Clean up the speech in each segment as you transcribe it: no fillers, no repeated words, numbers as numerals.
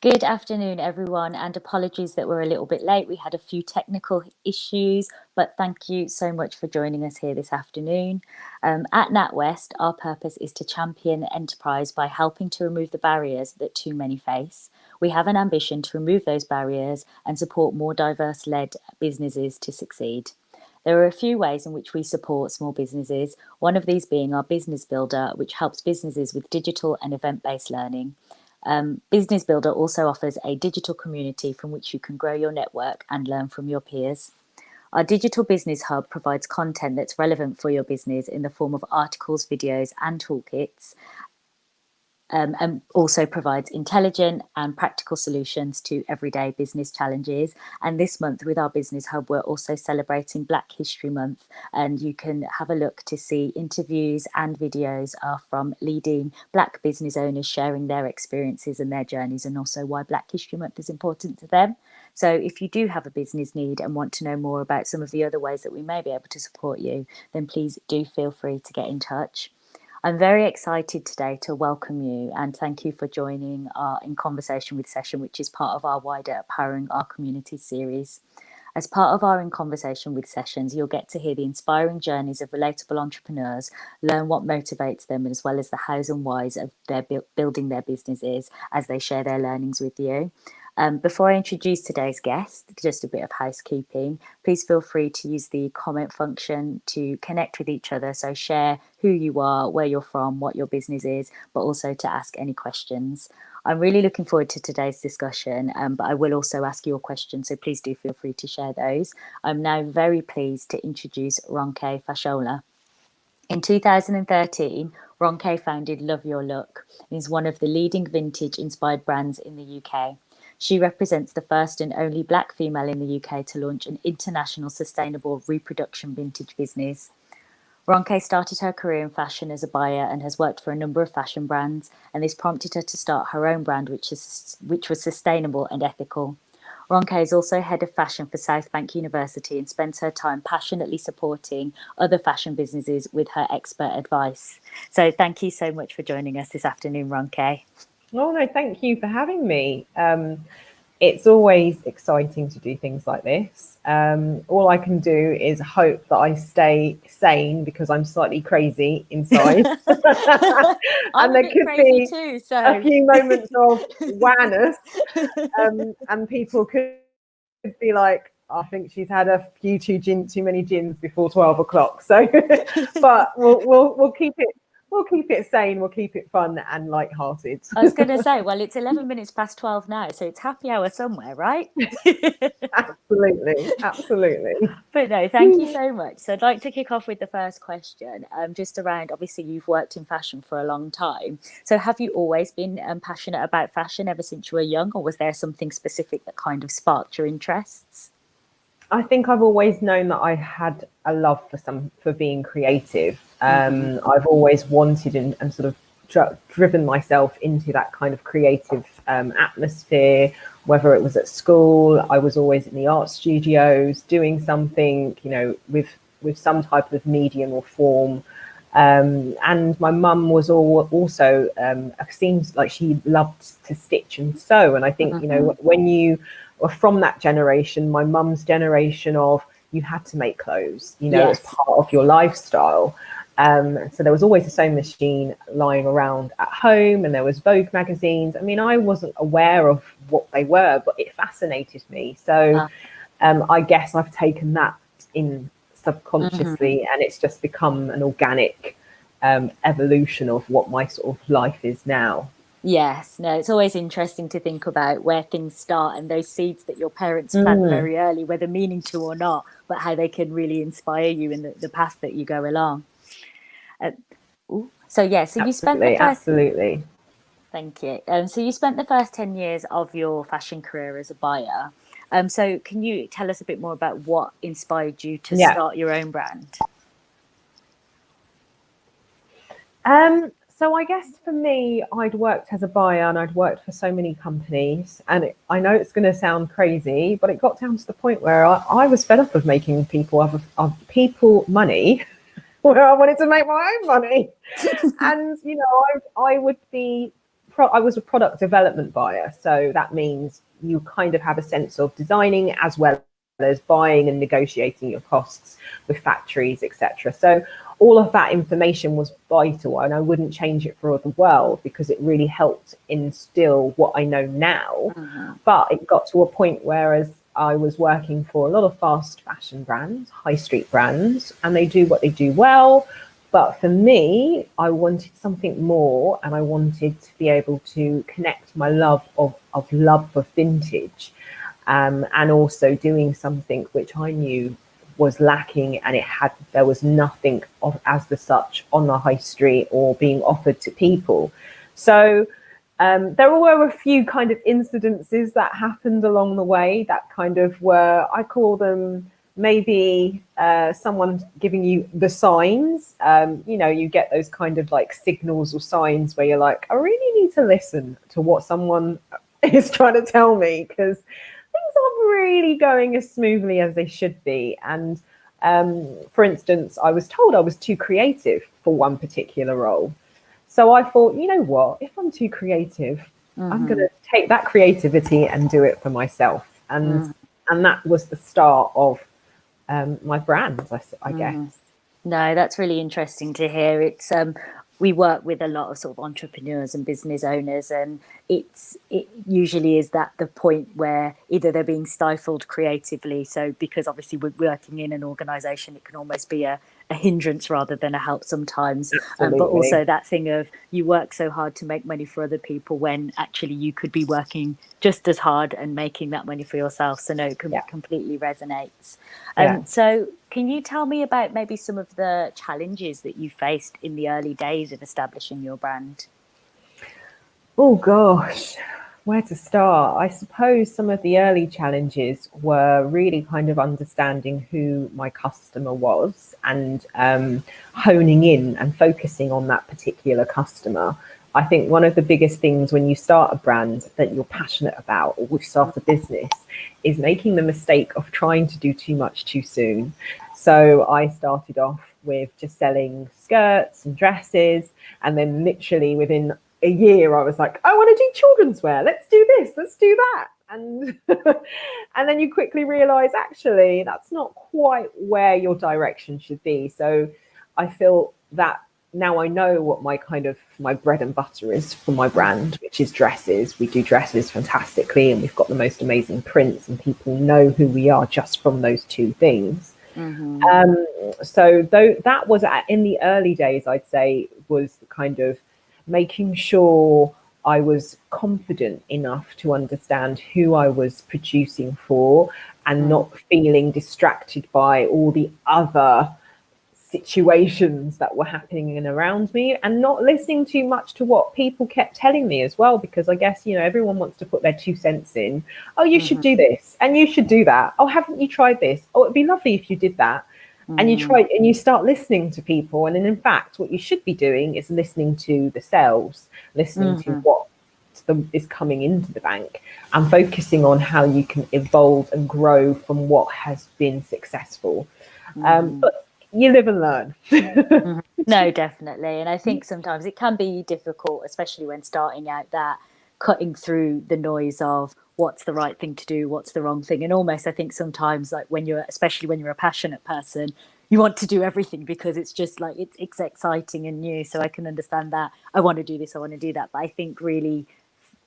Good afternoon, everyone, and apologies that we're a little bit late. We had a few technical issues, but thank you so much for joining us here this afternoon. At NatWest, our purpose is to champion enterprise by helping to remove the barriers that too many face. We have an ambition to remove those barriers and support more diverse-led businesses to succeed. There are a few ways in which we support small businesses, one of these being our Business Builder, which helps businesses with digital and event-based learning. Business Builder also offers a digital community from which you can grow your network and learn from your peers. Our digital business hub provides content that's relevant for your business in the form of articles, videos, and toolkits, and also provides intelligent and practical solutions to everyday business challenges. And this month with our Business Hub, we're also celebrating Black History Month, and you can have a look to see interviews and videos from leading Black business owners sharing their experiences and their journeys, and also why Black History Month is important to them. So if you do have a business need and want to know more about some of the other ways that we may be able to support you, then please do feel free to get in touch. I'm very excited today to welcome you and thank you for joining our In Conversation with session, which is part of our wider Powering Our Community series. As part of our In Conversation with sessions, you'll get to hear the inspiring journeys of relatable entrepreneurs, learn what motivates them, as well as the hows and whys of their building their businesses as they share their learnings with you. Before I introduce today's guest, just a bit of housekeeping. Please feel free to use the comment function to connect with each other. So share who you are, where you're from, what your business is, but also to ask any questions. I'm really looking forward to today's discussion, but I will also ask your questions, so please do feel free to share those. I'm now very pleased to introduce Ronke Fashola. In 2013, Ronke founded Love Your Look and is one of the leading vintage-inspired brands in the UK. She represents the first and only Black female in the UK to launch an international sustainable reproduction vintage business. Ronke started her career in fashion as a buyer and has worked for a number of fashion brands, and this prompted her to start her own brand, which was sustainable and ethical. Ronke is also head of fashion for South Bank University and spends her time passionately supporting other fashion businesses with her expert advice. So thank you so much for joining us this afternoon, Ronke. Oh, no, thank you for having me. It's always exciting to do things like this. All I can do is hope that I stay sane because I'm slightly crazy inside. I'm and there could be too, so a few moments of awareness, and people could be like, I think she's had a few too many gins before 12 o'clock. So, but we'll keep it. We'll keep it sane, we'll keep it fun and light-hearted. I was going to say, well, it's 11 minutes past 12 now, so it's happy hour somewhere, right? Absolutely, absolutely. But no, thank you so much. So I'd like to kick off with the first question, just around, obviously, you've worked in fashion for a long time. So have you always been passionate about fashion ever since you were young, or was there something specific that kind of sparked your interests? I think I've always known that I had a love for being creative. I've always wanted and sort of driven myself into that kind of creative atmosphere, whether it was at school. I was always in the art studios doing something, with some type of medium or form. And my mum was also seems like she loved to stitch and sew. And I think, when you were from that generation, my mum's generation of, you had to make clothes, Yes. as part of your lifestyle. So there was always a sewing machine lying around at home, and there was Vogue magazines. I mean, I wasn't aware of what they were, but it fascinated me. So I guess I've taken that in subconsciously, and it's just become an organic evolution of what my sort of life is now. Yes, no, it's always interesting to think about where things start and those seeds that your parents plant very early, whether meaning to or not, but how they can really inspire you in the path that you go along. So you spent the first... Absolutely. Thank you. So you spent the first 10 years of your fashion career as a buyer. So can you tell us a bit more about what inspired you to start your own brand? So I guess for me, I'd worked as a buyer and I'd worked for so many companies, and I know it's going to sound crazy, but it got down to the point where I was fed up of making people money where I wanted to make my own money. And, I would be I was a product development buyer. So that means you kind of have a sense of designing as well as buying and negotiating your costs with factories, etc. So all of that information was vital, and I wouldn't change it for the world because it really helped instill what I know now. But it got to a point whereas I was working for a lot of fast fashion brands, high street brands, and they do what they do well. But for me, I wanted something more, and I wanted to be able to connect my love of love for vintage, and also doing something which I knew was lacking, and there was nothing of as the such on the high street or being offered to people. So there were a few kind of incidences that happened along the way that kind of were, I call them maybe someone giving you the signs. You get those kind of like signals or signs where you're like, I really need to listen to what someone is trying to tell me, because things aren't really going as smoothly as they should be. And for instance, I was told I was too creative for one particular role. So I thought, you know what, if I'm too creative, I'm going to take that creativity and do it for myself. And that was the start of my brand, I guess. No, that's really interesting to hear. It's we work with a lot of sort of entrepreneurs and business owners, and it usually is that the point where either they're being stifled creatively. So because obviously we're working in an organization, it can almost be a hindrance rather than a help sometimes. But also that thing of you work so hard to make money for other people when actually you could be working just as hard and making that money for yourself. So no, it completely resonates. So can you tell me about maybe some of the challenges that you faced in the early days of establishing your brand? Oh gosh, where to start? I suppose some of the early challenges were really kind of understanding who my customer was, and honing in and focusing on that particular customer. I think one of the biggest things when you start a brand that you're passionate about, or we start a business, is making the mistake of trying to do too much too soon. So I started off with just selling skirts and dresses, and then literally within a year I was like, I want to do children's wear, let's do this, let's do that. And and then you quickly realize actually that's not quite where your direction should be. So I feel that now I know what my bread and butter is for my brand, which is dresses. We do dresses fantastically, and we've got the most amazing prints, and people know who we are just from those two things. So though that was in the early days, I'd say, was kind of making sure I was confident enough to understand who I was producing for, and not feeling distracted by all the other situations that were happening in around me, and not listening too much to what people kept telling me as well, because I guess, everyone wants to put their 2 cents in. Oh, you should do this and you should do that. Oh, haven't you tried this? Oh, it'd be lovely if you did that. And you try and you start listening to people, and then in fact what you should be doing is listening to the sales, listening to what is coming into the bank, and focusing on how you can evolve and grow from what has been successful. But you live and learn. No, definitely. And I think sometimes it can be difficult, especially when starting out, that cutting through the noise of what's the right thing to do, what's the wrong thing. And almost, I think sometimes, like especially when you're a passionate person, you want to do everything because it's just like, it's exciting and new. So I can understand that. I want to do this, I want to do that. But I think really,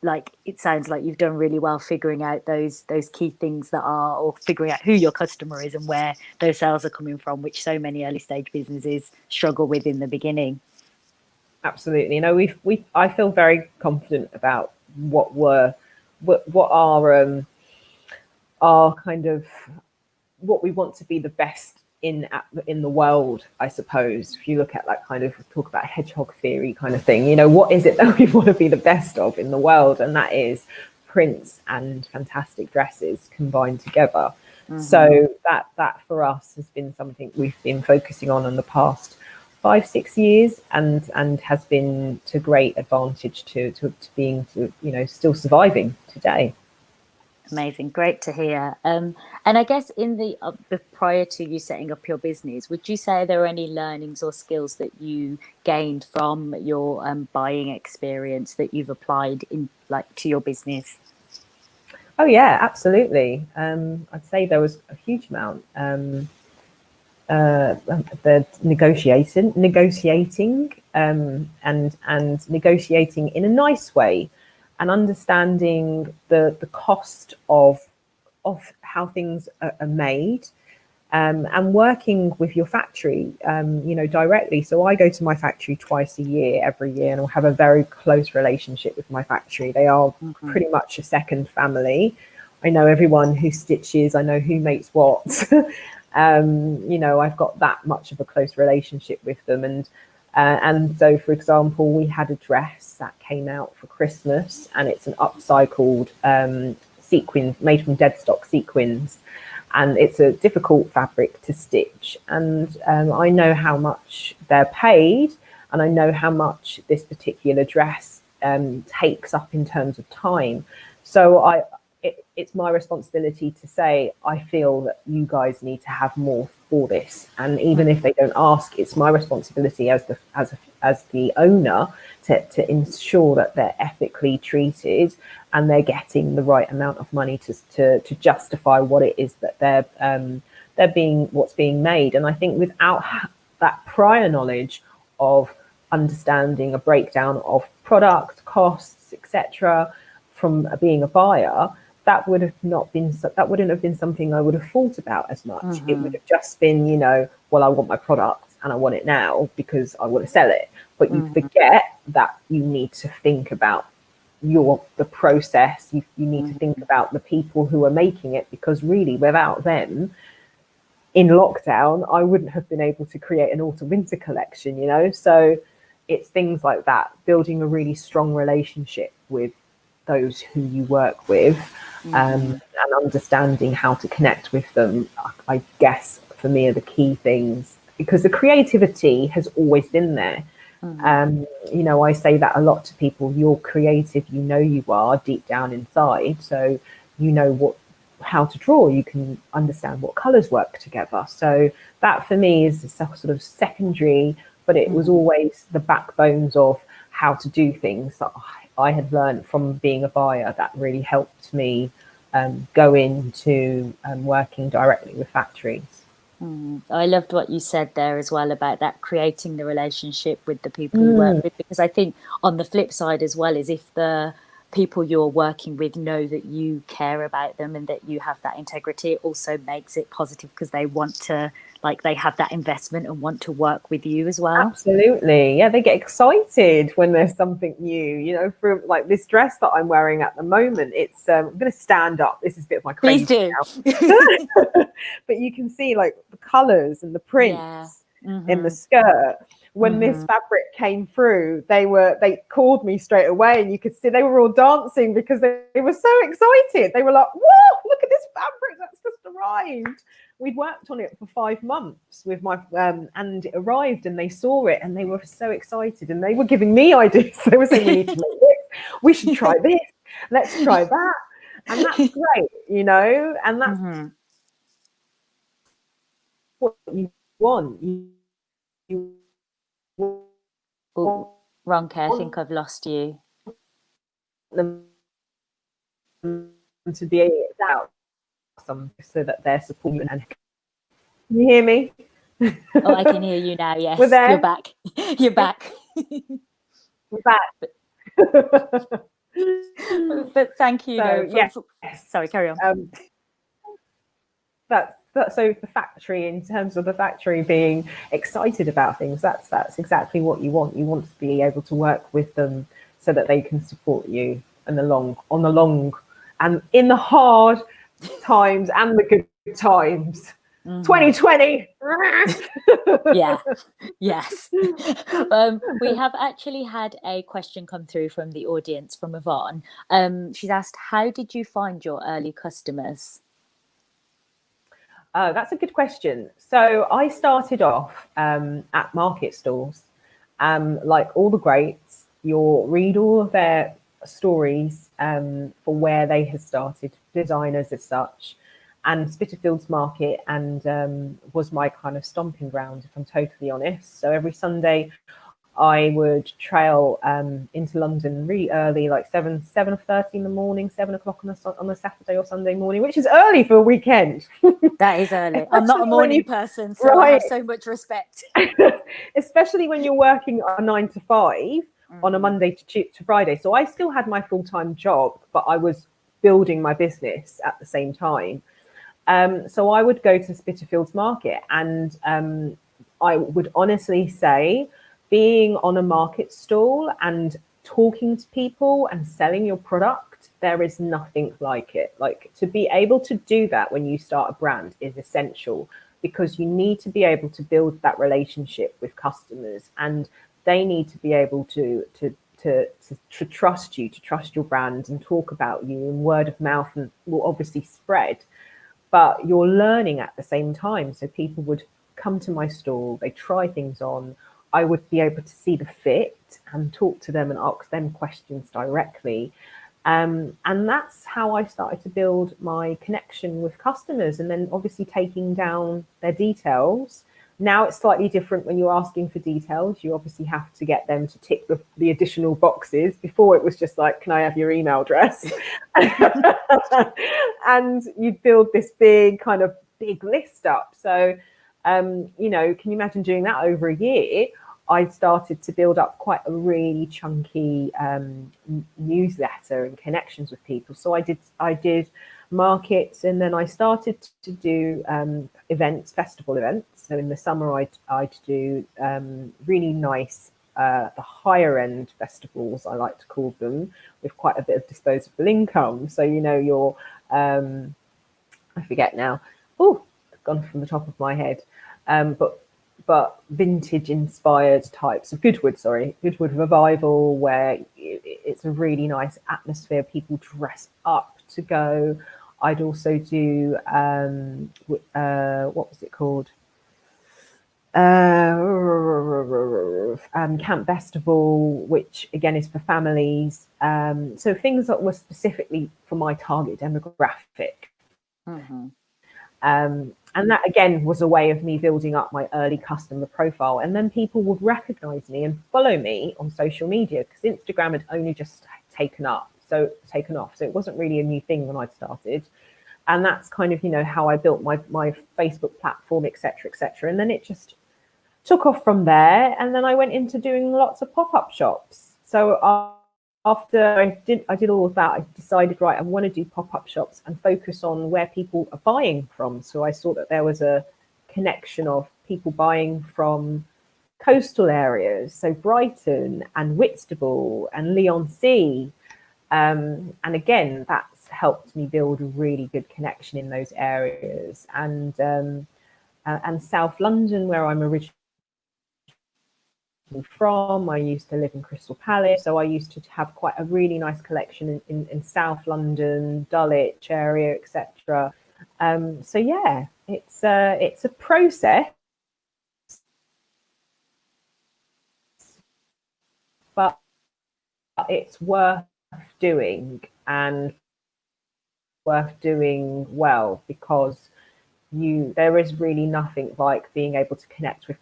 like, it sounds like you've done really well figuring out those key things or figuring out who your customer is and where those sales are coming from, which so many early stage businesses struggle with in the beginning. Absolutely. I feel very confident about what our kind of what we want to be the best in the world, I suppose. If you look at that kind of talk about hedgehog theory kind of thing, what is it that we want to be the best of in the world? And that is prints and fantastic dresses combined together. So that for us has been something we've been focusing on in the past 5-6 years, and has been to great advantage to being still surviving today. Amazing, great to hear. And I guess in the prior to you setting up your business, would you say there are any learnings or skills that you gained from your buying experience that you've applied in like to your business? Oh yeah, absolutely. I'd say there was a huge amount. The negotiating, and negotiating in a nice way, and understanding the cost of how things are made, and working with your factory, directly. So I go to my factory twice a year, every year, and I have a very close relationship with my factory. They are Mm-hmm. pretty much a second family. I know everyone who stitches. I know who makes what. I've got that much of a close relationship with them, and so, for example, we had a dress that came out for Christmas, and it's an upcycled sequin made from dead stock sequins, and it's a difficult fabric to stitch. And I know how much they're paid, and I know how much this particular dress takes up in terms of time. So it's my responsibility to say, I feel that you guys need to have more for this. And even if they don't ask, it's my responsibility as the owner to ensure that they're ethically treated and they're getting the right amount of money to justify what it is that what's being made. And I think without that prior knowledge of understanding a breakdown of product costs, etc., from being a buyer, that wouldn't have been something I would have thought about as much. Mm-hmm. It would have just been, well, I want my product and I want it now because I want to sell it. But you forget that you need to think about the process. You need to think about the people who are making it, because really, without them, in lockdown, I wouldn't have been able to create an autumn winter collection. So it's things like that, building a really strong relationship with those who you work with, and understanding how to connect with them, I guess, for me, are the key things, because the creativity has always been there. I say that a lot to people. You're creative, you are deep down inside, so how to draw, you can understand what colors work together. So that for me is sort of secondary, but it was always the backbones of how to do things that I had learned from being a buyer, that really helped me go into working directly with factories. I loved what you said there as well about that, creating the relationship with the people you work with, because I think on the flip side as well is if the people you're working with know that you care about them and that you have that integrity, it also makes it positive because they want to, like, they have that investment and want to work with you as well. Absolutely. Yeah, they get excited when there's something new. For like this dress that I'm wearing at the moment, it's I'm going to stand up. This is a bit of my Please crazy do. now. But you can see like the colors and the Yeah. prints in the skirt. When this Mm-hmm. fabric came through, they called me straight away, and you could see they were all dancing because they were so excited. They were like, "Whoa, look at this fabric that's just arrived." We'd worked on it for 5 months with my and it arrived, and they saw it, and they were so excited, and they were giving me ideas. They were saying, "We need to make this. We should try this. Let's try that." And that's great, and that's what you want. You Oh, Ronke, I think want I've lost you. them to be out some, so that they're supporting. And can you hear me? Oh, I can hear you now. We're Yes, you're there. back. You're back. We're back. But thank you, So though. yes, Sorry, carry on. um, that's so the factory, in terms of the factory being excited about things, that's exactly what you want. You want to be able to work with them so that they can support you on the long and in the hard times and the good times. 2020. Yeah. Yes. We have actually had a question come through from the audience from Yvonne. She's asked, how did you find your early customers? That's a good question. So I started off at market stalls. Like all the greats, you'll read all of their stories for where they had started designers as such. And Spitalfields Market and was my kind of stomping ground, if I'm totally honest. So every Sunday I would trail into London really early, like 7:30 in the morning, 7 o'clock on a Saturday or Sunday morning, which is early for a weekend. That is early. I'm not a Especially when morning you person, so I right, have so much respect. especially when you're working a 9 to 5 on a Mm-hmm. Monday to Friday. So I still had my full-time job, but I was building my business at the same time. So I would go to Spitalfields Market, and I would honestly say being on a market stall and talking to people and selling your product, there is nothing like it. Like, to be able to do that when you start a brand is essential, because you need to be able to build that relationship with customers, and they need to be able to trust you, to trust your brand and talk about you, and word of mouth and will obviously spread, but you're learning at the same time. So people would come to my stall, they try things on. I would be able to see the fit and talk to them and ask them questions directly. And that's how I started to build my connection with customers, and then obviously taking down their details. Now it's slightly different when you're asking for details. You obviously have to get them to tick the additional boxes. Before it was just like, can I have your email address? And you'd build this big list up. So, can you imagine doing that over a year? I'd started to build up quite a really chunky newsletter and connections with people. So I did markets, and then I started to do events, festival events. So in the summer, I'd do really nice, the higher end festivals, I like to call them, with quite a bit of disposable income. So your I forget now. Oh, gone from the top of my head. But vintage inspired types of Goodwood Revival, where it's a really nice atmosphere. People dress up to go. I'd also do what was it called? Camp Festival, which again is for families. So things that were specifically for my target demographic. Mm-hmm. And that again was a way of me building up my early customer profile, and then people would recognize me and follow me on social media, because Instagram had only just taken off, so it wasn't really a new thing when I started. And that's kind of how I built my Facebook platform, etc., and then it just took off from there. And then I went into doing lots of pop-up shops. So after I did all of that, I decided, right, I want to do pop-up shops and focus on where people are buying from. So I saw that there was a connection of people buying from coastal areas, so Brighton and Whitstable and Leigh-on-Sea. And again, that's helped me build a really good connection in those areas. And South London, where I'm originally from. I used to live in Crystal Palace, so I used to have quite a really nice collection in South London, Dulwich area, etc. So yeah, it's a process, but it's worth doing, and worth doing well, because there is really nothing like being able to connect with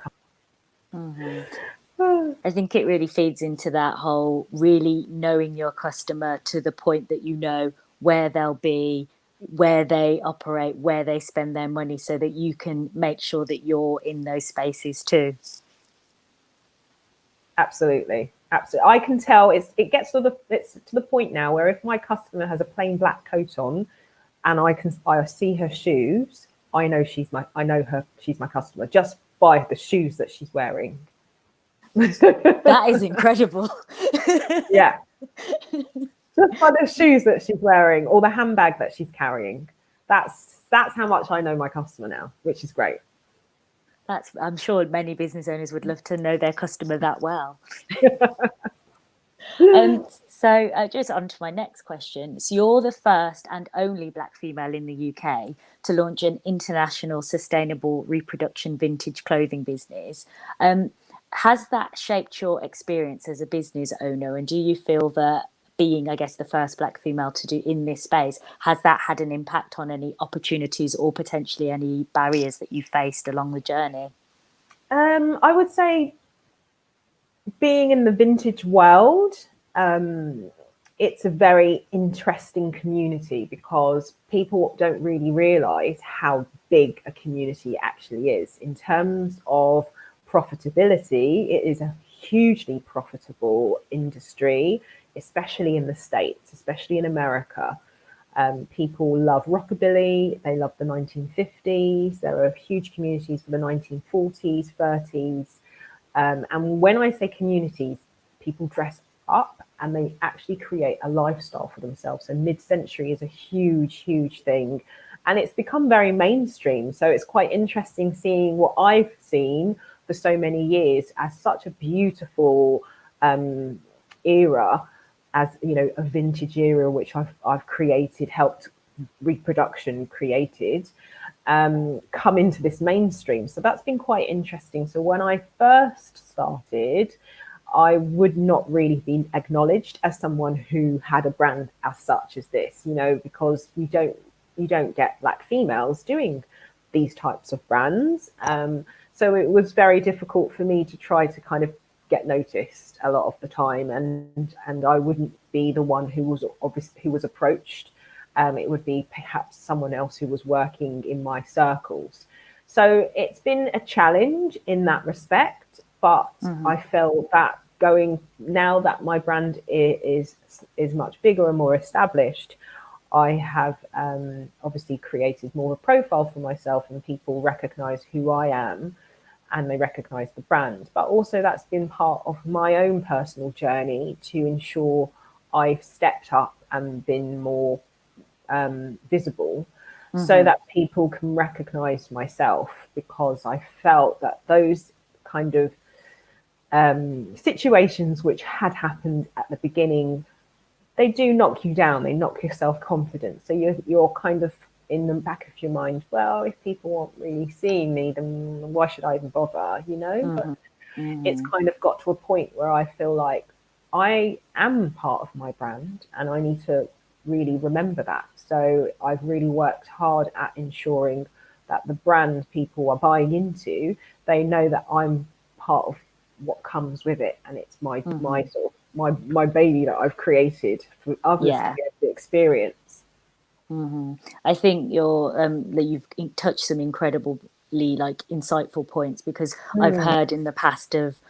Mm-hmm. I think it really feeds into that whole really knowing your customer to the point that you know where they'll be, where they operate, where they spend their money, so that you can make sure that you're in those spaces too. Absolutely. I can tell it's to the point now where if my customer has a plain black coat on and I see her shoes, I know she's my customer just by the shoes that she's wearing. That is incredible. Yeah. Just by the shoes that she's wearing or the handbag that she's carrying. That's how much I know my customer now, which is great. I'm sure many business owners would love to know their customer that well. So just on to my next question. So you're the first and only Black female in the UK to launch an international sustainable reproduction vintage clothing business. Has that shaped your experience as a business owner? And do you feel that being, I guess, the first Black female to do in this space, has that had an impact on any opportunities or potentially any barriers that you faced along the journey? I would say being in the vintage world, it's a very interesting community because people don't really realize how big a community it actually is. In terms of profitability, it is a hugely profitable industry, especially in the States, especially in America. People love rockabilly, they love the 1950s. There are huge communities for the 1940s, 30s. And when I say communities, people dress up and they actually create a lifestyle for themselves. So mid-century is a huge, huge thing. And it's become very mainstream. So it's quite interesting seeing what I've seen for so many years as such a beautiful era, as you know, a vintage era which I've created, helped reproduction created, come into this mainstream. So that's been quite interesting. So when I first started, I would not really be acknowledged as someone who had a brand as such as this, you know, because you don't get Black females doing these types of brands. So it was very difficult for me to try to kind of get noticed a lot of the time, and I wouldn't be the one who was approached. It would be perhaps someone else who was working in my circles. So it's been a challenge in that respect, but I felt that going now that my brand is much bigger and more established, I have obviously created more of a profile for myself, and people recognize who I am and they recognize the brand. But also that's been part of my own personal journey to ensure I've stepped up and been more visible, so that people can recognize myself, because I felt that those kind of situations which had happened at the beginning, they do knock you down, they knock your self-confidence. So you're kind of in the back of your mind, well, if people aren't really seeing me, then why should I even bother, you know? But it's kind of got to a point where I feel like I am part of my brand and I need to really remember that. So I've really worked hard at ensuring that the brand people are buying into, they know that I'm part of what comes with it, and it's my sort of my baby that I've created for others to Yeah. be able to experience. I think that you've touched some incredibly like insightful points, because I've heard in the past of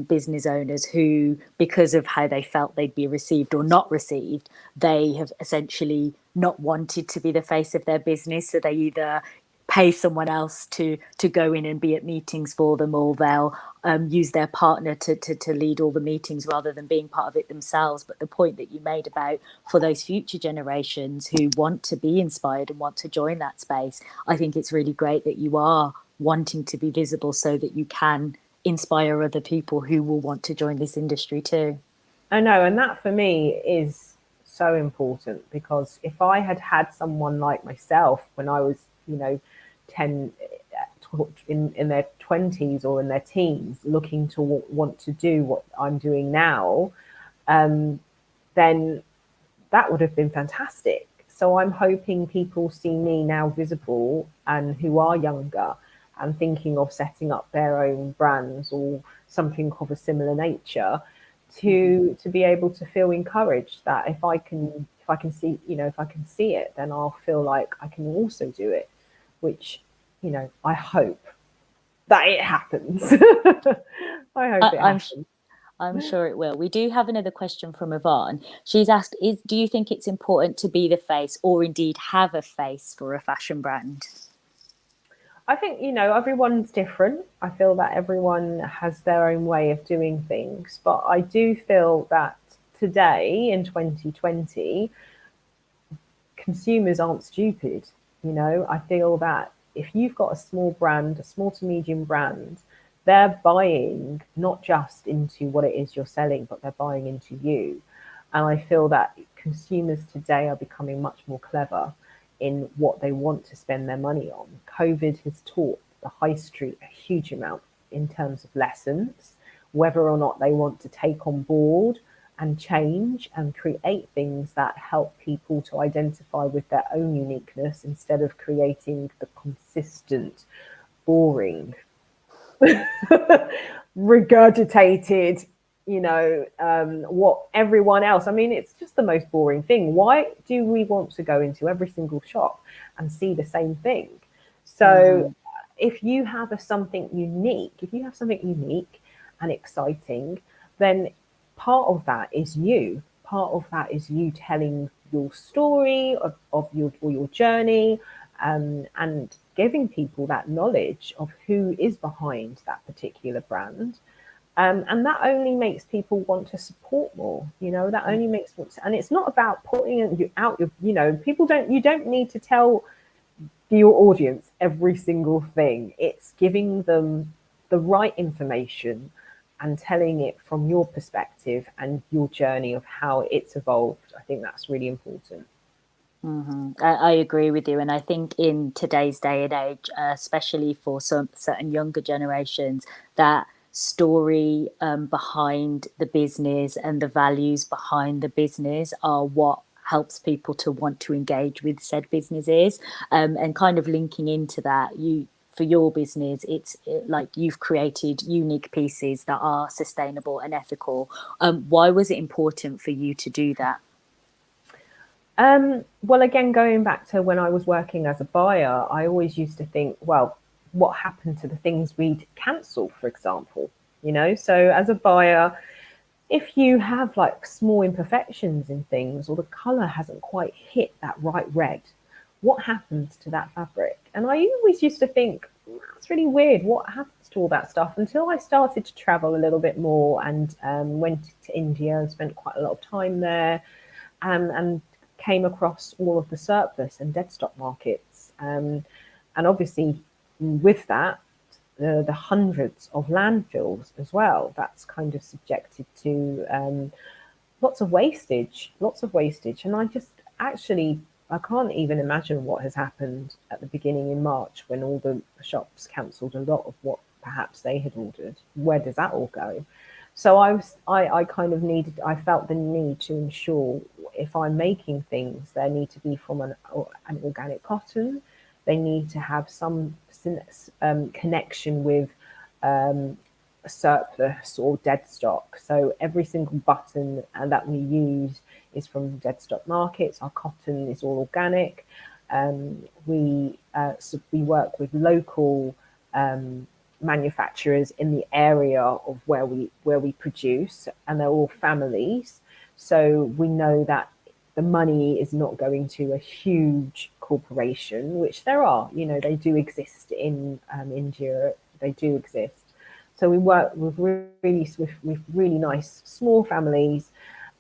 business owners who, because of how they felt they'd be received or not received, they have essentially not wanted to be the face of their business. So they either pay someone else to go in and be at meetings for them, or they'll use their partner to lead all the meetings rather than being part of it themselves. But the point that you made about, for those future generations who want to be inspired and want to join that space, I think it's really great that you are wanting to be visible so that you can inspire other people who will want to join this industry too. I know, and that for me is so important, because if I had had someone like myself when I was, you know, 10 in their 20s or in their teens, looking to want to do what I'm doing now, then that would have been fantastic. So I'm hoping people see me now visible and who are younger and thinking of setting up their own brands or something of a similar nature, to be able to feel encouraged that if I can see, you know, if I can see it, then I'll feel like I can also do it, which, you know, I hope that it happens. I hope it I'm happens. I'm sure it will. We do have another question from Yvonne. She's asked, do you think it's important to be the face, or indeed have a face, for a fashion brand? I think, you know, everyone's different. I feel that everyone has their own way of doing things. But I do feel that today in 2020, consumers aren't stupid. You know, I feel that if you've got a small brand, a small to medium brand, they're buying not just into what it is you're selling, but they're buying into you. And I feel that consumers today are becoming much more clever in what they want to spend their money on. COVID has taught the high street a huge amount in terms of lessons, whether or not they want to take on board and change and create things that help people to identify with their own uniqueness instead of creating the consistent, boring, regurgitated, what everyone else. I mean, it's just the most boring thing. Why do we want to go into every single shop and see the same thing? So if you have something unique and exciting, then part of that is you. Part of that is you telling your story of your journey, and giving people that knowledge of who is behind that particular brand. And that only makes people want to support more. That only makes, and it's not about putting out your, you don't need to tell your audience every single thing. It's giving them the right information and telling it from your perspective and your journey of how it's evolved. I think that's really important. I agree with you, and I think in today's day and age, especially for some certain younger generations, that story behind the business and the values behind the business are what helps people to want to engage with said businesses. And kind of linking into that, for your business, like you've created unique pieces that are sustainable and ethical. Why was it important for you to do that? Well, again, going back to when I was working as a buyer, I always used to think, well, what happened to the things we'd cancel, for example? So as a buyer, if you have like small imperfections in things, or the color hasn't quite hit that right red, what happens to that fabric? And I always used to think, that's really weird. What happens to all that stuff? Until I started to travel a little bit more and went to India and spent quite a lot of time there, and came across all of the surplus and dead stock markets. And obviously with that, the hundreds of landfills as well, that's kind of subjected to lots of wastage. And I can't even imagine what has happened at the beginning in March when all the shops cancelled a lot of what perhaps they had ordered. Where does that all go? So I felt the need to ensure, if I'm making things, they need to be from an organic cotton. They need to have some connection with surplus or dead stock. So every single button that we use is from dead stock markets. Our cotton is all organic. We work with local manufacturers in the area of where we produce, and they're all families. So we know that the money is not going to a huge corporation, which there are. They do exist in India. They do exist. So we work with really nice small families,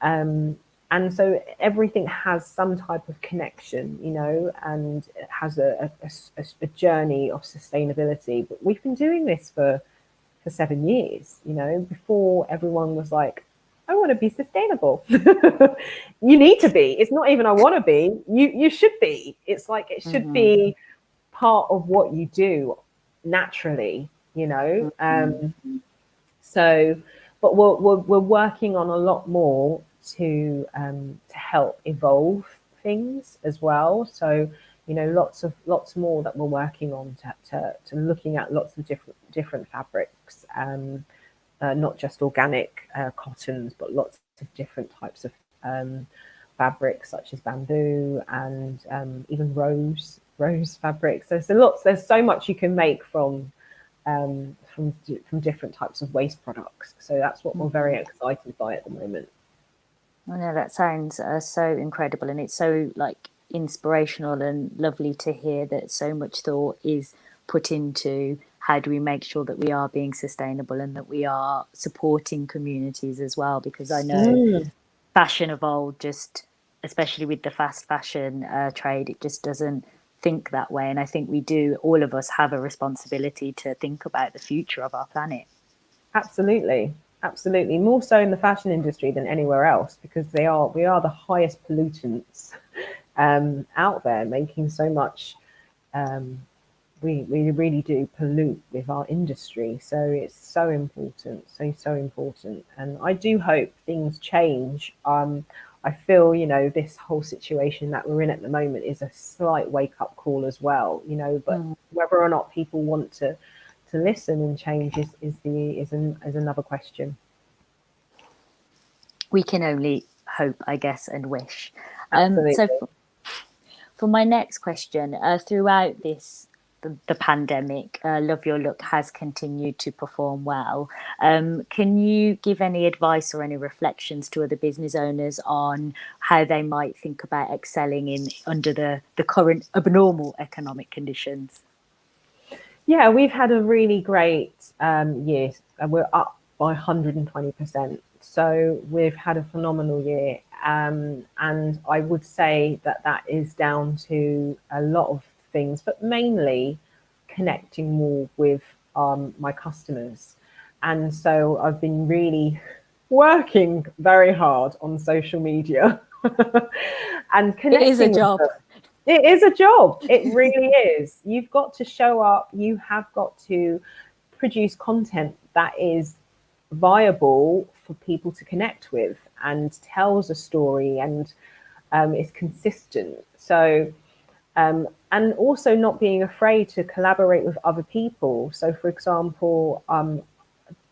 and so everything has some type of connection, and it has a journey of sustainability. But we've been doing this for 7 years, before everyone was like, I want to be sustainable. You need to be. It's not even I want to be. You should be. It's like it should be part of what you do naturally, So, but we're working on a lot more to help evolve things as well. So, lots more that we're working on to looking at lots of different fabrics, not just organic cottons, but lots of different types of fabrics such as bamboo and even rose fabrics. There's so much you can make from different types of waste products. So that's what we're very excited by at the moment. I know that sounds so incredible, and it's so like inspirational and lovely to hear that so much thought is put into how do we make sure that we are being sustainable and that we are supporting communities as well, because I know fashion of old, just especially with the fast fashion trade, it just doesn't think that way. And I think all of us have a responsibility to think about the future of our planet. Absolutely more so in the fashion industry than anywhere else, because we are the highest pollutants out there, making so much we really do pollute with our industry. So it's so important, so important. And I do hope things change. I feel, this whole situation that we're in at the moment is a slight wake up call as well, but whether or not people want to listen and change is another question. We can only hope, I guess, and wish. So Absolutely. for my next question, throughout the pandemic, Love Your Look has continued to perform well. Can you give any advice or any reflections to other business owners on how they might think about excelling in under the current abnormal economic conditions? Yeah, we've had a really great year. We're up by 120%. So we've had a phenomenal year. And I would say that that is down to a lot of things, but mainly connecting more with my customers. And so I've been really working very hard on social media and It is a connecting with job. them. It is a job. It really is. You've got to show up. You have got to produce content that is viable for people to connect with and tells a story and is consistent. So, and also not being afraid to collaborate with other people. So, for example,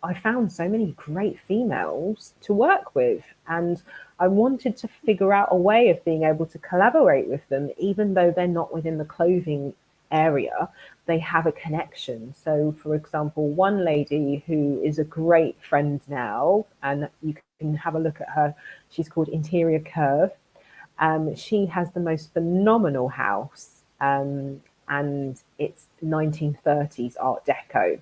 I found so many great females to work with, and I wanted to figure out a way of being able to collaborate with them, even though they're not within the clothing area. They have a connection. So, for example, one lady who is a great friend now, and you can have a look at her, she's called Interior Curve. She has the most phenomenal house, and it's 1930s Art Deco.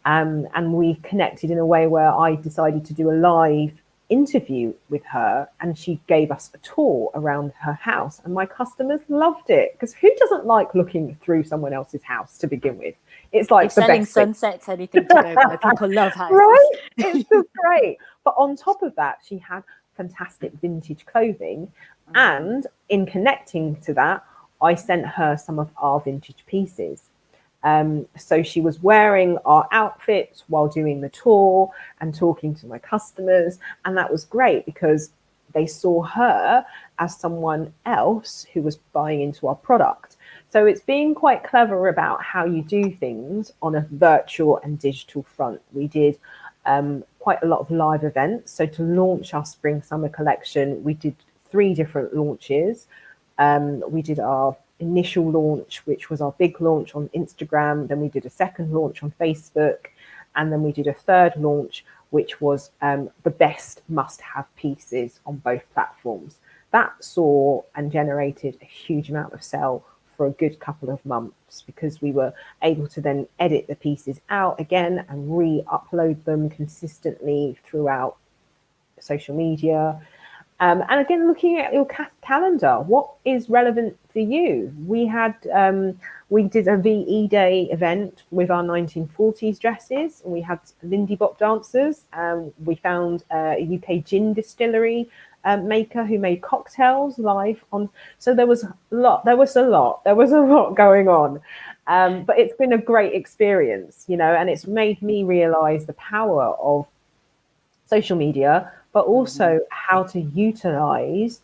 And we connected in a way where I decided to do a live interview with her, and she gave us a tour around her house, and my customers loved it, because who doesn't like looking through someone else's house to begin with? It's like If the selling best thing. sunsets anything to go by, people love houses. Right? It's just great. But on top of that, she had fantastic vintage clothing. And in connecting to that, I sent her some of our vintage pieces. So she was wearing our outfits while doing the tour and talking to my customers. And that was great because they saw her as someone else who was buying into our product. So it's being quite clever about how you do things on a virtual and digital front. We did quite a lot of live events. So to launch our spring summer collection, we did 3 different launches. We did our initial launch, which was our big launch on Instagram. Then we did a second launch on Facebook. And then we did a third launch, which was the best must-have pieces on both platforms. That saw and generated a huge amount of sale for a good couple of months, because we were able to then edit the pieces out again and re-upload them consistently throughout social media. And again, looking at your calendar, what is relevant for you? We did a VE Day event with our 1940s dresses, and we had Lindy Bop dancers. We found a UK gin distillery maker who made cocktails live on. So there was a lot going on. But it's been a great experience, and it's made me realize the power of social media, but also how to utilize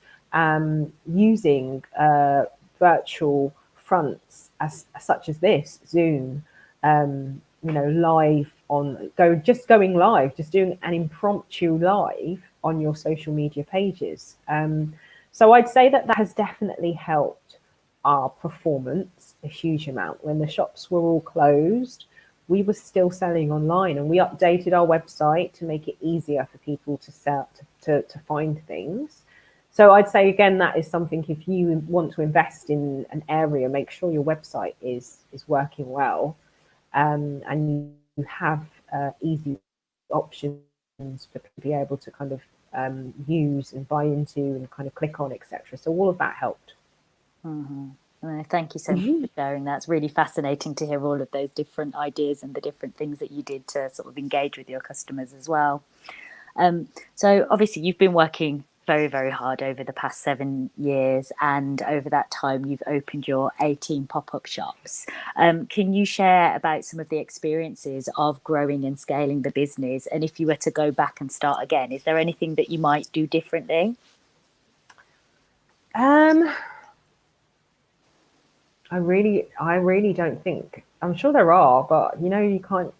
using virtual fronts such as this Zoom, live going live, just doing an impromptu live on your social media pages. So I'd say that has definitely helped our performance a huge amount. When the shops were all closed, we were still selling online, and we updated our website to make it easier for people to sell, to find things. So I'd say, again, that is something, if you want to invest in an area, make sure your website is working well, and you have easy options for people to be able to kind of use and buy into and kind of click on, etc. So all of that helped. Thank you so much for sharing that. It's really fascinating to hear all of those different ideas and the different things that you did to sort of engage with your customers as well. So obviously you've been working very, very hard over the past 7 years. And over that time, you've opened your 18 pop-up shops. Can you share about some of the experiences of growing and scaling the business? And if you were to go back and start again, is there anything that you might do differently? I really don't think. I'm sure there are, but you can't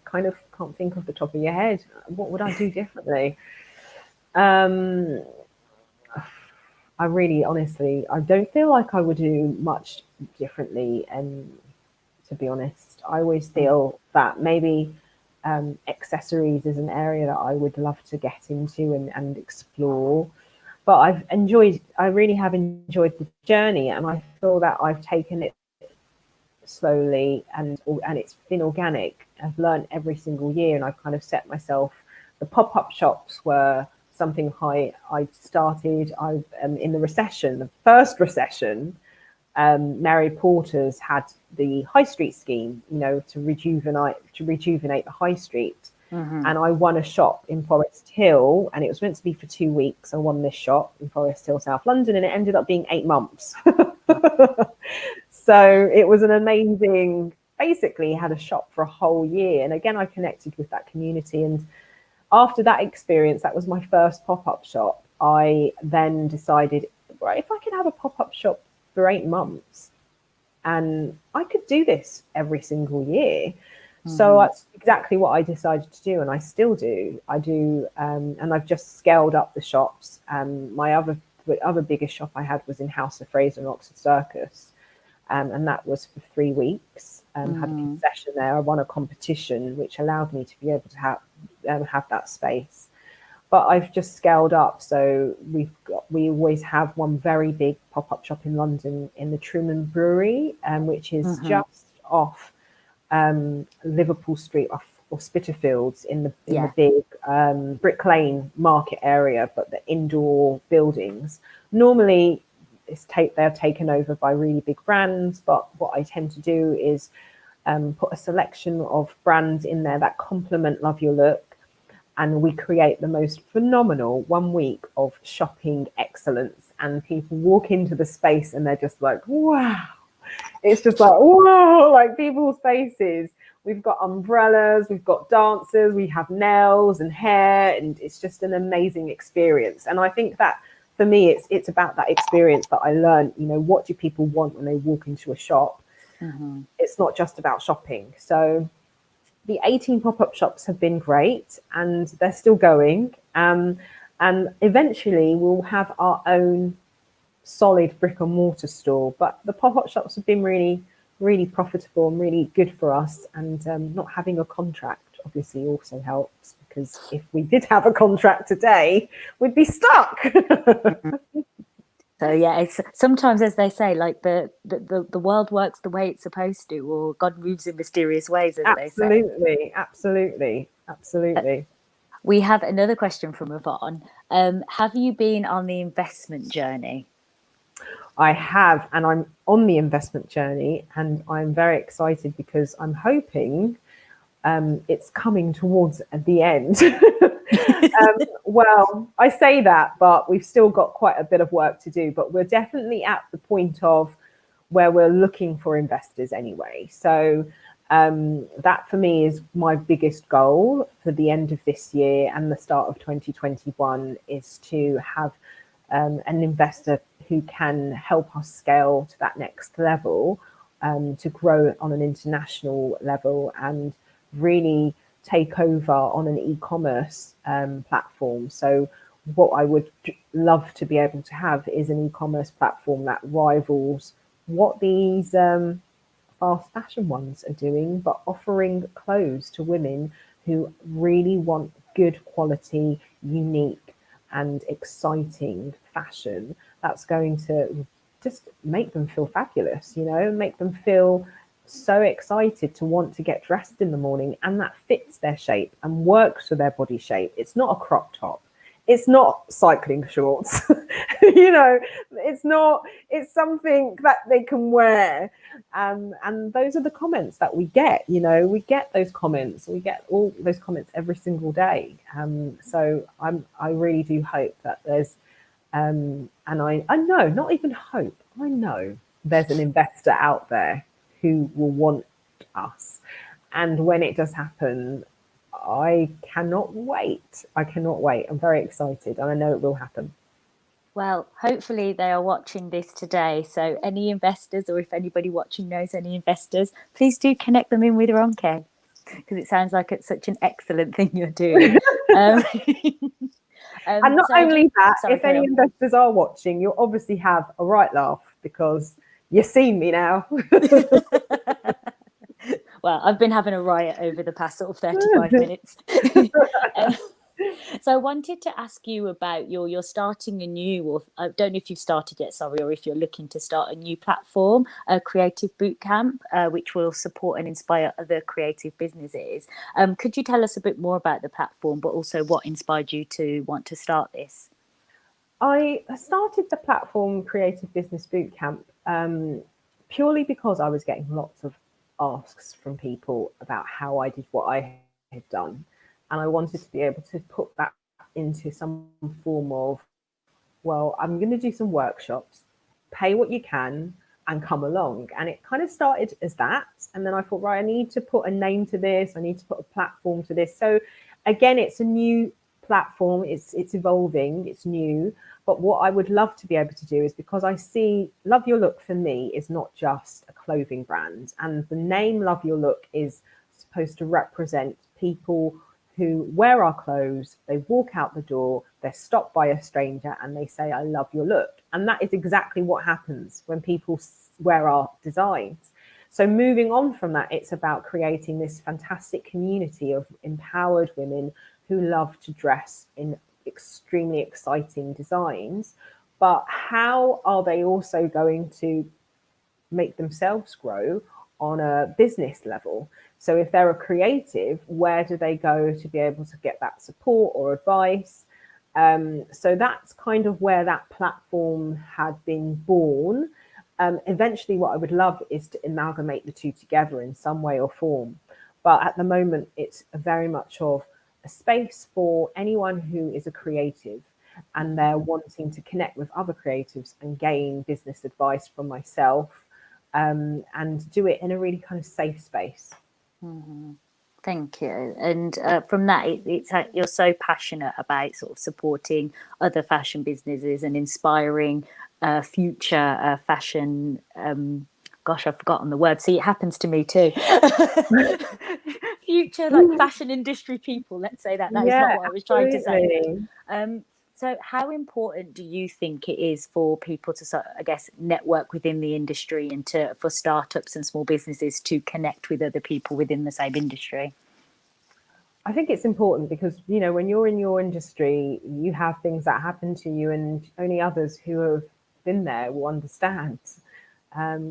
think off the top of your head. What would I do differently? Um, I really, honestly, I don't feel like I would do much differently. And to be honest, I always feel that maybe accessories is an area that I would love to get into and explore. But I really have enjoyed the journey, and I feel that I've taken it slowly and it's been organic. I've learned every single year, and I've kind of set myself. The pop-up shops were something I started. I in the recession, the first recession, Mary Porter's had the high street scheme, to rejuvenate the high street. Mm-hmm. And I won a shop in Forest Hill, and it was meant to be for 2 weeks. I won this shop in Forest Hill, South London, and it ended up being 8 months. So it was an amazing, basically had a shop for a whole year. And again, I connected with that community. And after that experience, that was my first pop-up shop. I then decided, right, if I could have a pop-up shop for 8 months, and I could do this every single year. Mm-hmm. So that's exactly what I decided to do, and I still do. I do, and I've just scaled up the shops. My other biggest shop I had was in House of Fraser and Oxford Circus, and that was for 3 weeks. Had a concession there. I won a competition, which allowed me to be able to have that space. But I've just scaled up. So we always have one very big pop-up shop in London in the Truman Brewery, which is just off Liverpool Street or Spitalfields in the big Brick Lane market area, but the indoor buildings. Normally they're taken over by really big brands, but what I tend to do is put a selection of brands in there that complement Love Your Look, and we create the most phenomenal 1 week of shopping excellence, and people walk into the space and they're just like, wow. It's just like, whoa, like people's faces. We've got umbrellas, we've got dancers, we have nails and hair, and it's just an amazing experience. And I think that for me, it's about that experience that I learned. What do people want when they walk into a shop? Mm-hmm. It's not just about shopping. So the 18 pop-up shops have been great, and they're still going. And eventually we'll have our own solid brick and mortar store. But the pop-up shops have been really, really profitable and really good for us. And not having a contract obviously also helps, because if we did have a contract today, we'd be stuck. So yeah, it's sometimes, as they say, like the world works the way it's supposed to, or God moves in mysterious ways, as they say. Absolutely. We have another question from Yvonne. Have you been on the investment journey? I have, and I'm on the investment journey, and I'm very excited because I'm hoping it's coming towards the end. Well, I say that, but we've still got quite a bit of work to do, but we're definitely at the point of where we're looking for investors anyway. So that for me is my biggest goal for the end of this year and the start of 2021, is to have an investor who can help us scale to that next level, to grow on an international level and really take over on an e-commerce platform. So what I would love to be able to have is an e-commerce platform that rivals what these fast fashion ones are doing, but offering clothes to women who really want good quality, unique and exciting fashion that's going to just make them feel fabulous, make them feel so excited to want to get dressed in the morning, and that fits their shape and works for their body shape. It's not a crop top. It's not cycling shorts. It's something that they can wear. And those are the comments that we get. We get those comments. We get all those comments every single day. So I really do hope that there's And I know, not even hope, I know there's an investor out there who will want us. And when it does happen, I cannot wait. I cannot wait. I'm very excited and I know it will happen. Well, hopefully they are watching this today. So any investors, or if anybody watching knows any investors, please do connect them in with Ronke, because it sounds like it's such an excellent thing you're doing. Um, And not only that, sorry, if carry any on. investors are watching, you'll obviously have a right laugh because you've seen me now. Well, I've been having a riot over the past sort of 35 minutes. um, so I wanted to ask you about you're starting a new, or I don't know if you've started yet, sorry, or if you're looking to start a new platform, a creative bootcamp, which will support and inspire other creative businesses. Could you tell us a bit more about the platform, but also what inspired you to want to start this? I started the platform Creative Business Bootcamp purely because I was getting lots of asks from people about how I did what I had done. And I wanted to be able to put that into some form of, well, I'm going to do some workshops, pay what you can, and come along. And it kind of started as that. And then I thought, right, I need to put a name to this. I need to put a platform to this. So again, it's a new platform. It's evolving. It's new. But what I would love to be able to do is, because I see Love Your Look for me is not just a clothing brand. And the name Love Your Look is supposed to represent people who wear our clothes, they walk out the door, they're stopped by a stranger and they say, I love your look. And that is exactly what happens when people wear our designs. So moving on from that, it's about creating this fantastic community of empowered women who love to dress in extremely exciting designs. But how are they also going to make themselves grow on a business level? So if they're a creative, where do they go to be able to get that support or advice? So that's kind of where that platform had been born. Eventually, what I would love is to amalgamate the two together in some way or form. But at the moment, it's very much of a space for anyone who is a creative and they're wanting to connect with other creatives and gain business advice from myself, and do it in a really kind of safe space. Mm-hmm. Thank you. And from that, it's you're so passionate about sort of supporting other fashion businesses and inspiring future fashion. Gosh, I've forgotten the word. See, it happens to me too. Future like fashion industry people. Let's say that. That is not Yeah, what I was trying to say. absolutely. Um, so, how important do you think it is for people to, sort of, I guess, network within the industry, and for startups and small businesses to connect with other people within the same industry? I think it's important because, you know, when you're in your industry, you have things that happen to you, and only others who have been there will understand.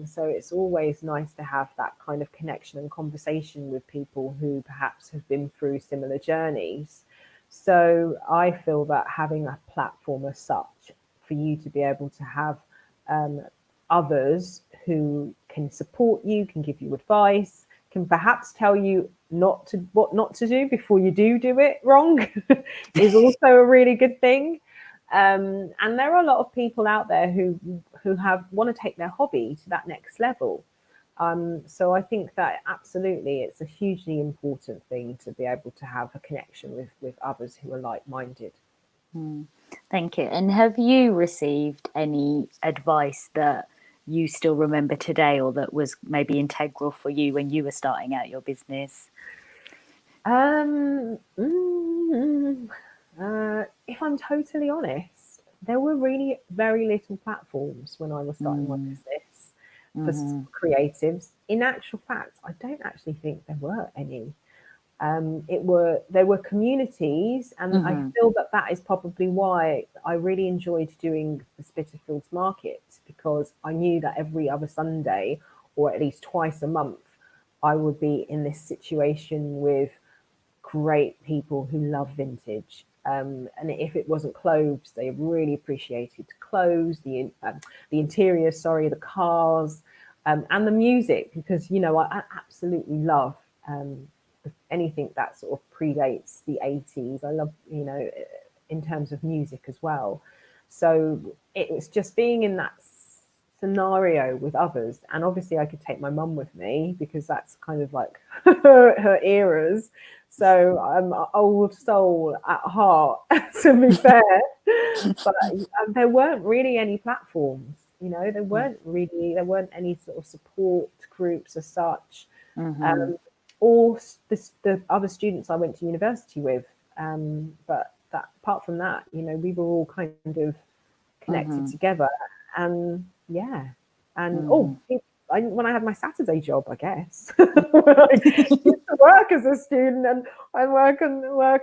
So it's always nice to have that kind of connection and conversation with people who perhaps have been through similar journeys. So I feel that having a platform as such for you to be able to have um, others who can support you, can give you advice, can perhaps tell you what not to do before you do it wrong is also a really good thing. And there are a lot of people out there who have want to take their hobby to that next level. So I think that absolutely it's a hugely important thing to be able to have a connection with others who are like-minded. Thank you. And have you received any advice that you still remember today, or that was maybe integral for you when you were starting out your business? Um, mm, if I'm totally honest, there were really very little platforms when I was starting my Mm, business for mm-hmm, creatives. In actual fact, I don't actually think there were any. There were communities, and I mm-hmm, feel that that is probably why I really enjoyed doing the Spitalfields market, because I knew that every other Sunday, or at least twice a month, I would be in this situation with great people who love vintage. And if it wasn't clothes, they really appreciated clothes, the interior, sorry, the cars, and the music, because you know I absolutely love anything that sort of predates the 80s. I love, you know, in terms of music as well. So it was just being in that scenario with others. And obviously I could take my mum with me because that's kind of like her eras. So I'm an old soul at heart, to be fair. But there weren't really any platforms, there weren't any sort of support groups as such. Mm-hmm. Or the other students I went to university with. But apart from that, we were all kind of connected Mm-hmm. together. And yeah. And Mm-hmm. when I had my Saturday job, I guess, when I used to work as a student, and I work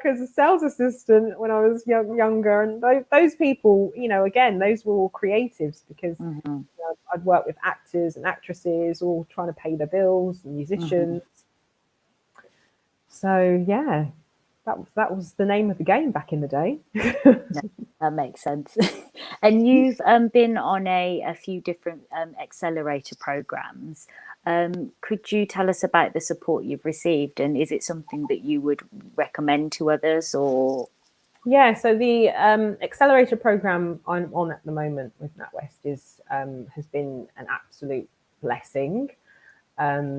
as a sales assistant when I was younger. And those people, again, those were all creatives because Mm-hmm. I'd work with actors and actresses, all trying to pay their bills, and Mm-hmm. musicians. So yeah, that was the name of the game back in the day. No, that makes sense. And you've been on a few different accelerator programs. Could you tell us about the support you've received, and is it something that you would recommend to others, or? Yeah, so the accelerator program I'm on at the moment with NatWest has been an absolute blessing,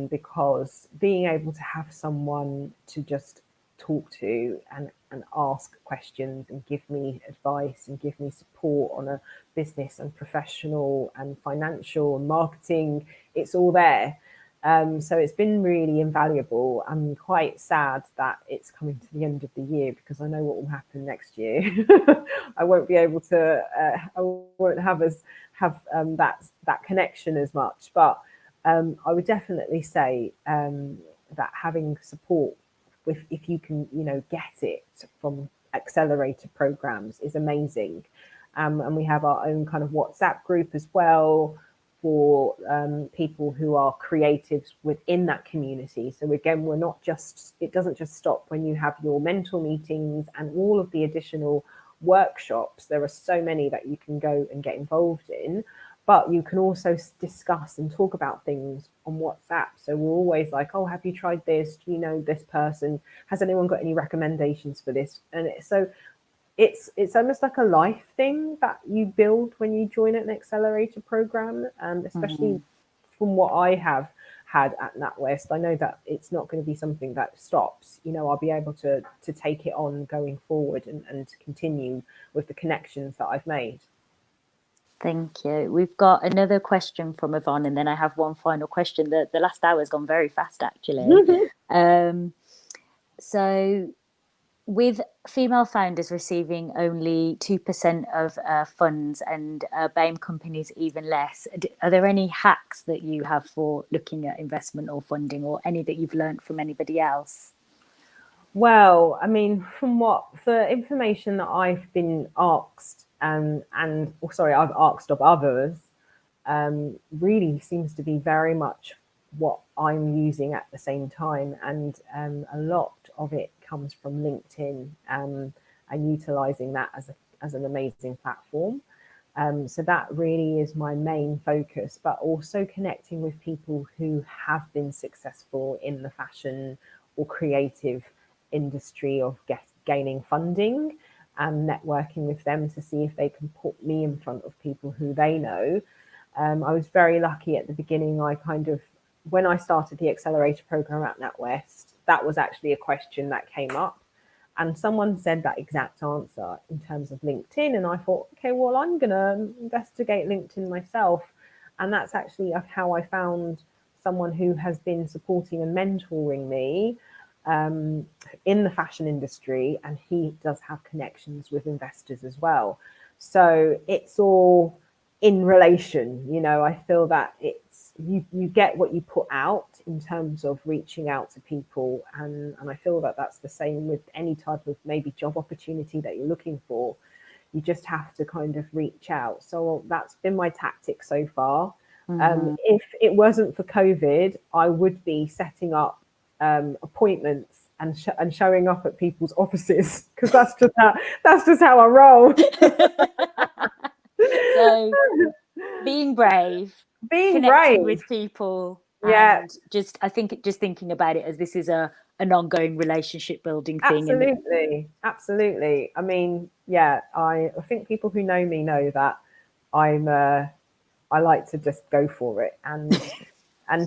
because being able to have someone to just talk to and ask questions and give me advice and give me support on a business and professional and financial and marketing, it's all there. So it's been really invaluable. I'm quite sad that it's coming to the end of the year because I know what will happen next year. I won't be able to. I won't have that connection as much. But I would definitely say that having support, if you can, get it from accelerator programs, is amazing. And we have our own kind of WhatsApp group as well for people who are creatives within that community. So again, it doesn't just stop when you have your mentor meetings and all of the additional workshops. There are so many that you can go and get involved in, but you can also discuss and talk about things on WhatsApp. So we're always like, oh, have you tried this? Do you know this person? Has anyone got any recommendations for this? And so it's almost like a life thing that you build when you join an accelerator program, especially Mhm. from what I have had at NatWest. I know that it's not going to be something that stops. I'll be able to take it on going forward and to continue with the connections that I've made. Thank you. We've got another question from Yvonne, and then I have one final question. The last hour has gone very fast, actually. Um, so, with female founders receiving only 2% of funds and BAME companies even less, are there any hacks that you have for looking at investment or funding, or any that you've learned from anybody else? Well, I mean, from the information that I've been asked, I've asked of others, really seems to be very much what I'm using at the same time. And a lot of it comes from LinkedIn, and utilizing that as an amazing platform. So that really is my main focus, but also connecting with people who have been successful in the fashion or creative industry of gaining funding, and networking with them to see if they can put me in front of people who they know. I was very lucky at the beginning. When I started the accelerator program at NatWest, that was actually a question that came up. And someone said that exact answer in terms of LinkedIn. And I thought, okay, well, I'm going to investigate LinkedIn myself. And that's actually how I found someone who has been supporting and mentoring me in the fashion industry. And he does have connections with investors as well. So it's all in relation. I feel that you get what you put out in terms of reaching out to people, and I feel that that's the same with any type of maybe job opportunity that you're looking for. You just have to kind of reach out. So that's been my tactic so far. Mhm. If it wasn't for COVID, I would be setting up appointments and showing up at people's offices, because that's just how I roll. So, being brave, Being connecting brave. with people, Yeah, and I think just thinking about it as this is an ongoing relationship building thing. And absolutely. Absolutely. I mean, yeah, I think people who know me know that I'm I like to just go for it and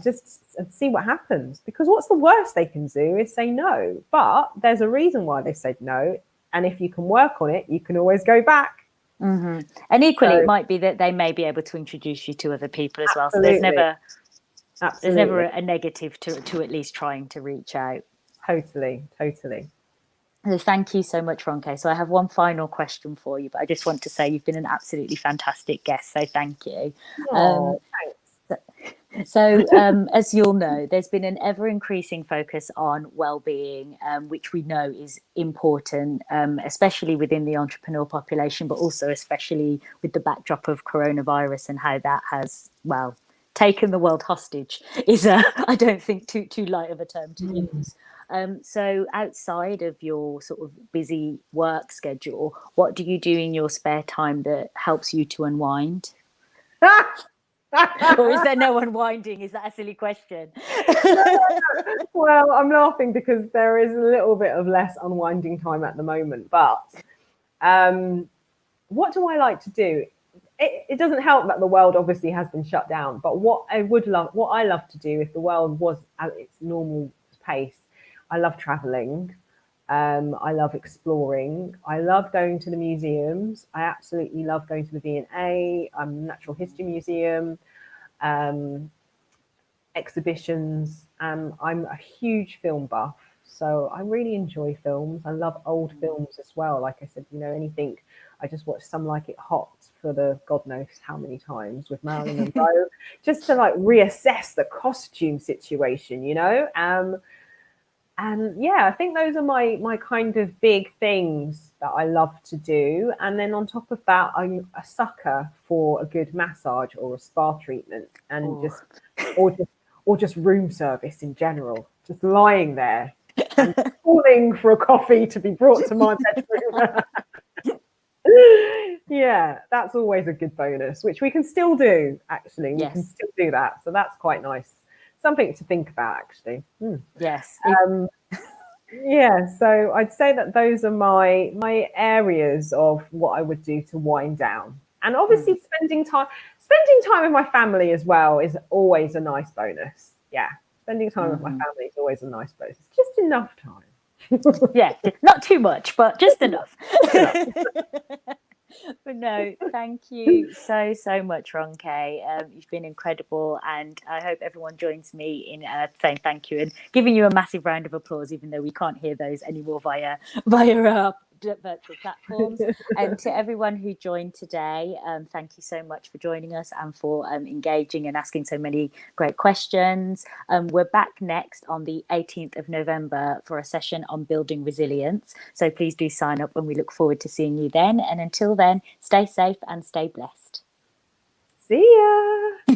just see what happens, because what's the worst they can do is say no, but there's a reason why they said no, and if you can work on it you can always go back. Mm-hmm. And equally, it So might be that they may be able to introduce you to other people as well. So absolutely, there's never absolutely, a negative to at least trying to reach out. totally. So thank you so much, Ronke. So I have one final question for you, but I just want to say you've been an absolutely fantastic guest. So thank you. Um, Oh, thanks. as you'll know, there's been an ever increasing focus on well-being, which we know is important, especially within the entrepreneur population, but also especially with the backdrop of coronavirus and how that has, well, taken the world hostage is, I don't think, too light of a term to use. So outside of your sort of busy work schedule, what do you do in your spare time that helps you to unwind? Or is there no unwinding? Is that a silly question? Well, I'm laughing because there is a little bit of less unwinding time at the moment, but um, what do I like to do? It doesn't help that the world obviously has been shut down, but what I love to do if the world was at its normal pace, I love traveling. I love exploring. I love going to the museums. I absolutely love going to the V&A, Natural History Museum, um, exhibitions. I'm a huge film buff, so I really enjoy films. I love old films as well. Like I said, anything. I just watched Some Like It Hot for the God knows how many times with Marilyn Monroe, just to like reassess the costume situation. And yeah, I think those are my kind of big things that I love to do. And then on top of that, I'm a sucker for a good massage or a spa treatment, and Oh. or just room service in general. Just lying there and calling for a coffee to be brought to my bedroom. Yeah, that's always a good bonus, which we can still do, actually. We can Yes, still do that. So that's quite nice. Something to think about, actually. yes. Yeah, so I'd say that those are my areas of what I would do to wind down. And Mm, obviously spending time with my family as well is always a nice bonus. Yeah. Spending time with my mhm. family is always a nice bonus. Just enough time. Yeah, not too much, but just enough. Just enough. But no, thank you so much, Ronke. You've been incredible, and I hope everyone joins me in saying thank you and giving you a massive round of applause, even though we can't hear those anymore via virtual platforms. And to everyone who joined today, thank you so much for joining us and for engaging and asking so many great questions. We're back next on the 18th of November for a session on building resilience. So please do sign up, and we look forward to seeing you then. And until then, stay safe and stay blessed. See ya.